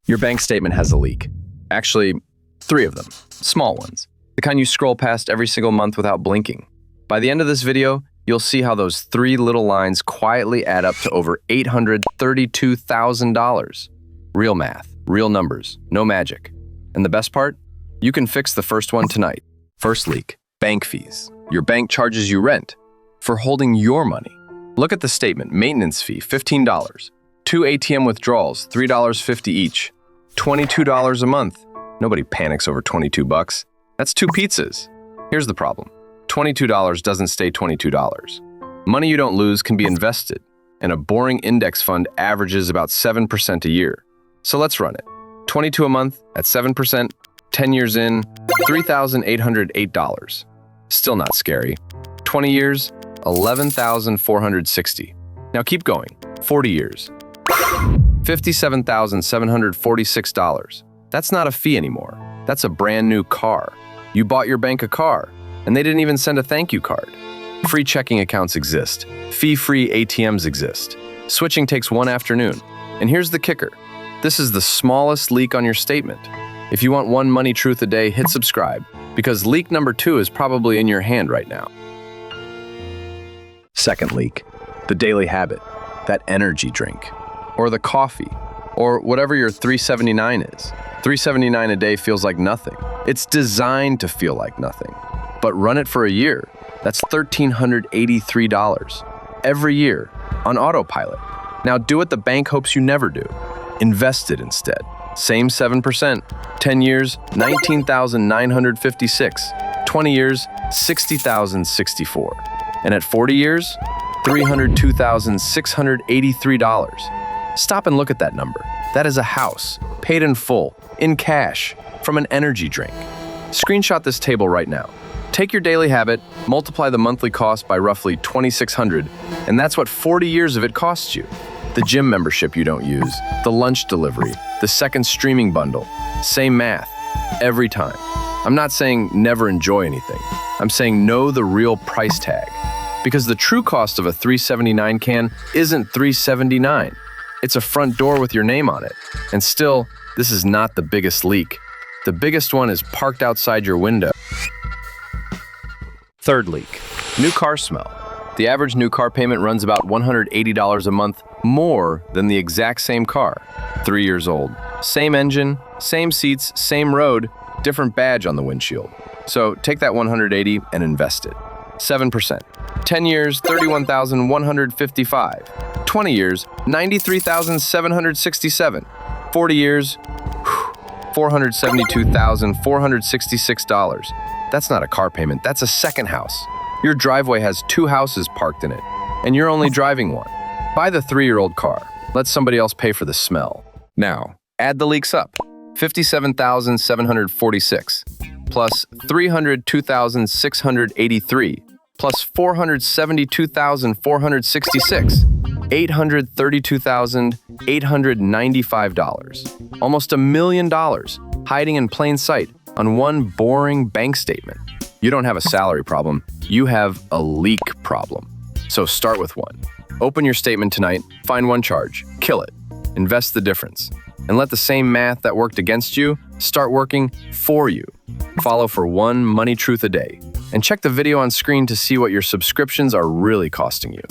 Your bank statement has a leak. Actually, 3 of them, small ones. The kind you scroll past every single month without blinking. By the end of this video, you'll see how those 3 little lines quietly add up to over $832,000. Real math, real numbers, no magic. And the best part? You can fix the first one tonight. First leak, bank fees. Your bank charges you rent for holding your money. Look at the statement, maintenance fee, $15. 2 ATM withdrawals, $3.50 each. $22 a month. Nobody panics over 22 bucks. That's 2 pizzas. Here's the problem. $22 doesn't stay $22. Money you don't lose can be invested, and a boring index fund averages about 7% a year. So let's run it. 22 a month at 7%, 10 years in, $3,808. Still not scary. 20 years, $11,460. Now keep going. 40 years. $57,746. That's not a fee anymore. That's a brand new car. You bought your bank a car, and they didn't even send a thank you card. Free checking accounts exist. Fee-free ATMs exist. Switching takes 1 afternoon. And here's the kicker. This is the smallest leak on your statement. If you want one money truth a day, hit subscribe, because leak number 2 is probably in your hand right now. Second leak, the daily habit, that energy drink, or the coffee, or whatever your $3.79 is. $3.79 a day feels like nothing. It's designed to feel like nothing. But run it for a year. That's $1,383 every year on autopilot. Now do what the bank hopes you never do. Invest it instead. Same 7%. 10 years, $19,956. 20 years, $60,064. And at 40 years, $302,683. Stop and look at that number. That is a house, paid in full, in cash, from an energy drink. Screenshot this table right now. Take your daily habit, multiply the monthly cost by roughly $2,600, and that's what 40 years of it costs you. The gym membership you don't use, the lunch delivery, the second streaming bundle. Same math, every time. I'm not saying never enjoy anything. I'm saying know the real price tag. Because the true cost of a $3.79 can isn't $3.79. It's a front door with your name on it. And still, this is not the biggest leak. The biggest one is parked outside your window. Third leak, new car smell. The average new car payment runs about $180 a month more than the exact same car. 3 years old. Same engine, same seats, same road, different badge on the windshield. So take that $180 and invest it. 7%. 10 years, $31,155. 20 years, $93,767. 40 years, $472,466. That's not a car payment, that's a second house. Your driveway has 2 houses parked in it, and you're only driving one. Buy the 3-year-old car. Let somebody else pay for the smell. Now, add the leaks up. $57,746, plus $302,683, plus $472,466, $832,895. Almost $1 million hiding in plain sight on one boring bank statement. You don't have a salary problem, you have a leak problem. So start with one. Open your statement tonight, find one charge, kill it, invest the difference, and let the same math that worked against you start working for you. Follow for one money truth a day, and check the video on screen to see what your subscriptions are really costing you.